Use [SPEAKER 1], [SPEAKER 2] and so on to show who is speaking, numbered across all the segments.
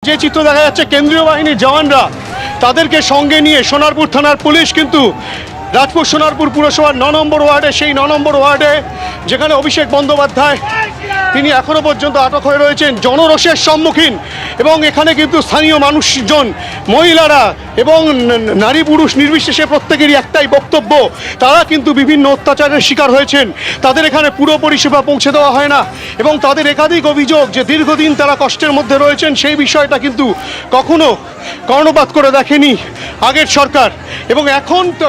[SPEAKER 1] যে চিত্র দেখা যাচ্ছে, কেন্দ্রীয় বাহিনীর জওয়ানরা তাদেরকে সঙ্গে নিয়ে সোনারপুর থানার পুলিশ কিন্তু রাজপুর সোনারপুর পুরসভার 9 নম্বর ওয়ার্ডে, সেই 9 নম্বর ওয়ার্ডে যেখানে অভিষেক বন্দ্যোপাধ্যায় তিনি এখনো পর্যন্ত আটক হয়ে রয়েছেন, জনরোষের সম্মুখীন। এবং এখানে কিন্তু স্থানীয় মানুষজন, মহিলারা এবং নারী পুরুষ নির্বিশেষে প্রত্যেকেরই একটাই বক্তব্য, তারা কিন্তু বিভিন্ন অত্যাচারের শিকার হয়েছেন। তাদের এখানে পুরো পরিষেবা পৌঁছে দেওয়া হয় না এবং তাদের একাধিক অভিযোগ যে দীর্ঘদিন তারা কষ্টের মধ্যে রয়েছেন, সেই বিষয়টা কিন্তু কখনো কর্ণপাত করে দেখেনি আগের সরকার। এবং এখন তো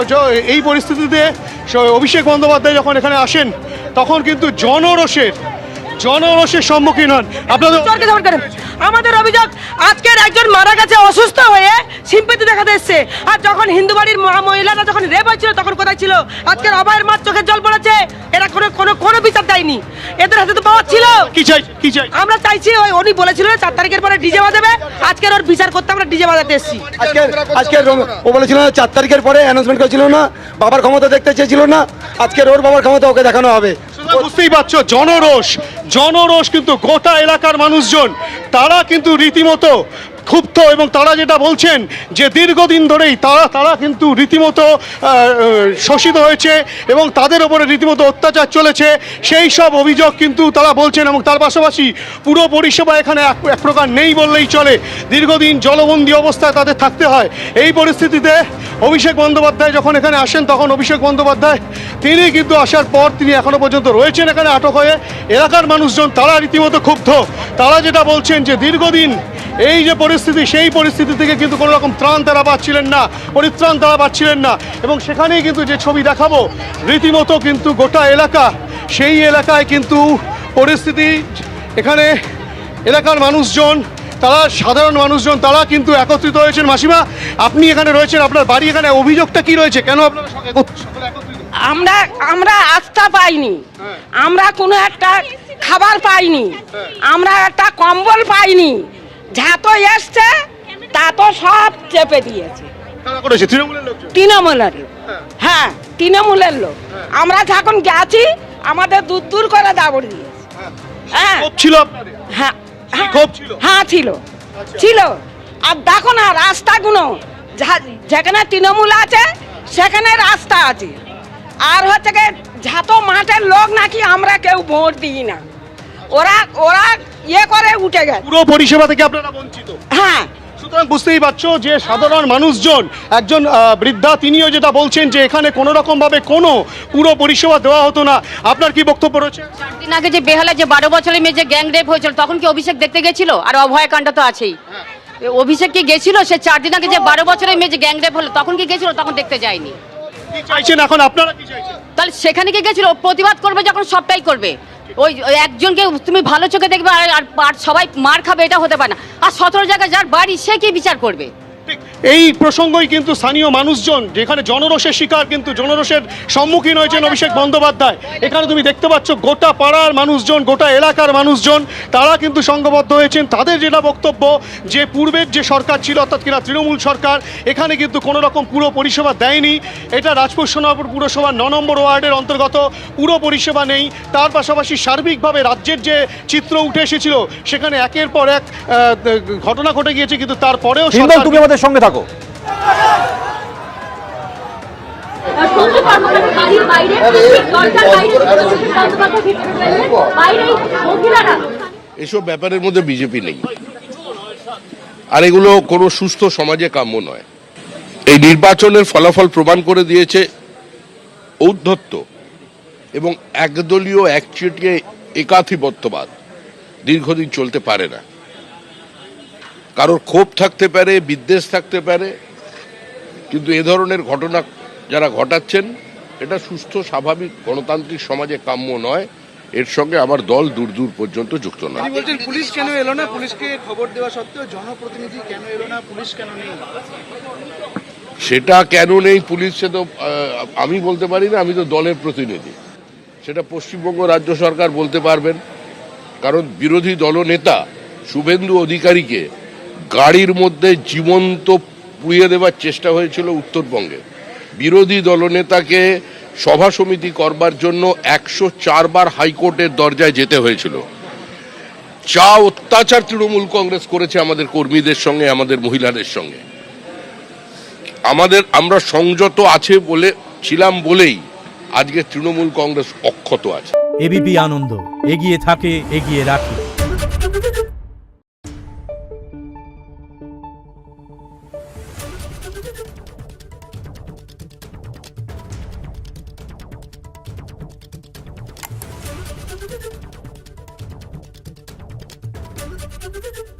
[SPEAKER 1] এই পরিস্থিতিতে অভিষেক বন্দ্যোপাধ্যায় যখন এখানে আসেন, তখন কিন্তু জনরোষের সম্মুখীন হন। আপনাদের
[SPEAKER 2] আমাদের অভিযোগ, আজকের একজন মারা গেছে অসুস্থ হয়ে, সিম্পেথি দেখাতে এসছে। আর যখন হিন্দু বাড়ির মহিলারা যখন রেপ হয়েছিল তখন কোথায় ছিল? আজকের অভয়ের মার চোখের জল পড়েছে, এরা কোনো বিচার দেয়নি। এদের হাতে তো পাওয়ার ছিল।
[SPEAKER 1] কি চাই
[SPEAKER 2] আমরা চাইছি, ওই উনি বলেছিল 4 তারিখের পরে ডিজে বাজাবে, আজকের ওর বিচার করতে আমরা ডিজে বাজাতে এসেছি।
[SPEAKER 3] আজকের ও বলেছিল না 4 তারিখের পরে অ্যানাউন্সমেন্ট করেছিল না, বাবার ক্ষমতা দেখতে চেয়েছিল না, আজকের ওর বাবার ক্ষমতা ওকে দেখানো হবে।
[SPEAKER 1] বুঝতেই পারছো, জনরোষ কিন্তু গোটা এলাকার মানুষজন তারা কিন্তু রীতিমতো ক্ষুব্ধ। এবং তারা যেটা বলছেন যে দীর্ঘদিন ধরেই তারা কিন্তু রীতিমতো শোষিত হয়েছে এবং তাদের ওপরে রীতিমতো অত্যাচার চলেছে, সেই সব অভিযোগ কিন্তু তারা বলছেন। এবং তার পাশাপাশি পুরো পরিষেবা এখানে এক প্রকার নেই বললেই চলে, দীর্ঘদিন জলবন্দী অবস্থায় তাদের থাকতে হয়। এই পরিস্থিতিতে অভিষেক বন্দ্যোপাধ্যায় যখন এখানে আসেন, তখন অভিষেক বন্দ্যোপাধ্যায় তিনি কিন্তু আসার পর তিনি এখনো পর্যন্ত রয়েছেন এখানে আটক হয়ে। এলাকার মানুষজন তারা রীতিমতো ক্ষুব্ধ। তারা যেটা বলছেন যে দীর্ঘদিন এই যে পরিস্থিতি, সেই পরিস্থিতি থেকে কিন্তু কোনো রকম পরিত্রাণ তারা পাচ্ছিলেন না। এবং সেখানেই কিন্তু যে ছবি দেখাবো, রীতিমতো কিন্তু গোটা এলাকা, সেই এলাকায় কিন্তু পরিস্থিতি, এখানে এলাকার মানুষজন, তারা সাধারণ মানুষজন তারা কিন্তু একত্রিত হয়েছেন। মাসিমা, আপনি এখানে রয়েছেন, আপনার বাড়ি এখানে, অভিযোগটা কি রয়েছে, কেন আপনারা সকলে একত্রিত?
[SPEAKER 2] আমরা আস্থা পাইনি, আমরা কোনো একটা খাবার পাইনি, আমরা একটা কম্বল পাইনি। যা তো এসছে তা তো সব চেপে দিয়েছে তৃণমূলের। হ্যাঁ, তৃণমূলের লোক। আমরা যখন গেছি আমাদের দূর করে দাবড় দিয়েছে। হ্যাঁ ছিল। আর দেখো না রাস্তাগুলো, যেখানে তৃণমূল আছে সেখানে রাস্তা আছে। আর হচ্ছে গিয়ে ঝাতো মাঠের লোক নাকি আমরা কেউ ভোট দিই না, ওরা ইয়ে করে উঠে গেছে।
[SPEAKER 1] পুরো পরিষেবা থেকে আপনারা বঞ্চিত।
[SPEAKER 2] হ্যাঁ,
[SPEAKER 1] সুতরাং বুঝতেই পারছো যে সাধারণ মানুষজন, একজন বৃদ্ধা তিনিও যেটা বলছেন যে এখানে কোনো রকম ভাবে কোনো পুরো পরিষেবা দেওয়া হতো না। আপনার কি বক্তব্য রয়েছে?
[SPEAKER 4] 4 দিন আগে যে বেহালা যে 12 বছরের মেয়ে যে গ্যাং রেপ হয়েছিল, তখন কি অভিষেক দেখতে গেছিল? আর অভয়াকাণ্ড তো আছেই। অভিষেক কি গেছিল? সে 4 দিন আগে যে 12 বছরের মেয়ে যে গ্যাং রেপ হলো, তখন কি গেছিল? তখন দেখতে যায়নি।
[SPEAKER 1] কি চাইছেন এখন আপনারা, কি চাইছেন?
[SPEAKER 4] তাহলে সেখানে কি গেছিল? প্রতিবাদ করবে যখন সবটাই করবে। ওই একজনকে তুমি ভালো চোখে দেখবে আর সবাই মার খাবে, এটা হতে পারে না। আর 17 জায়গায় যার বাড়ি, সে কি বিচার করবে?
[SPEAKER 1] এই প্রসঙ্গই কিন্তু স্থানীয় মানুষজন, যেখানে জনরোষের শিকার, কিন্তু জনরোষের সম্মুখীন হয়েছেন অভিষেক বন্দ্যোপাধ্যায়। এখানে তুমি দেখতে পাচ্ছ গোটা পাড়ার মানুষজন, গোটা এলাকার মানুষজন তারা কিন্তু সংঘবদ্ধ হয়েছেন। তাদের যেটা বক্তব্য যে পূর্বের যে সরকার ছিল, অর্থাৎ কিনা তৃণমূল সরকার, এখানে কিন্তু কোনো রকম পুরো পরিষেবা দেয়নি। এটা রাজপুর সোনারপুর পুরসভার 9 নম্বর ওয়ার্ডের অন্তর্গত, পুরো পরিষেবা নেই। তার পাশাপাশি সার্বিকভাবে রাজ্যের যে চিত্র উঠে এসেছিল, সেখানে একের পর এক ঘটনা ঘটে গিয়েছে, কিন্তু তারপরেও
[SPEAKER 5] তুমি আমাদের সঙ্গে থাকো।
[SPEAKER 6] এসব ব্যাপারের মধ্যে বিজেপি নেই, আর এগুলো কোনো সুস্থ সমাজে কাম্য নয়। এই নির্বাচনের ফলাফল প্রমাণ করে দিয়েছে ঔদ্ধত্য এবং একদলীয় একচেটিয়া একাধিপত্যবাদ দীর্ঘদিন চলতে পারে না। কারোর ক্ষোভ থাকতে পারে, বিদ্বেষ থাকতে পারে, কিন্তু এ ধরনের ঘটনা যারা ঘটাচ্ছেন, এটা সুস্থ স্বাভাবিক গণতান্ত্রিক সমাজে কাম্য নয়। এর সঙ্গে আমার দল দূর পর্যন্ত যুক্ত নয়।
[SPEAKER 7] পুলিশ কেন এলো না? পুলিশকে খবর দেওয়া সত্ত্বেও জনপ্রতিনিধি কেন এলো না? পুলিশ কেন নেই?
[SPEAKER 6] সেটা কেন নেই পুলিশ, সে তো আমি বলতে পারি না, আমি তো দলের প্রতিনিধি। সেটা পশ্চিমবঙ্গ রাজ্য সরকার বলতে পারবেন, কারণ বিরোধী দলনেতা শুভেন্দু অধিকারীকে গাড়ির মধ্যে জীবন্ত পুড়িয়ে দেওয়ার চেষ্টা হয়েছিল উত্তরবঙ্গে। বিরোধী দলনেতাকে সভা সমিতি করবার জন্য 104 বার হাইকোর্টের দরজায় যেতে হয়েছিল। যা অত্যাচার তৃণমূল কংগ্রেস করেছে আমাদের কর্মীদের সঙ্গে, আমাদের মহিলাদের সঙ্গে, আমরা সংযত আছে বলে ছিলাম বলেই আজকে তৃণমূল কংগ্রেস অক্ষত আছে।
[SPEAKER 5] এবিপি আনন্দ, এগিয়ে থাকে, এগিয়ে রাখে।
[SPEAKER 8] Thank you.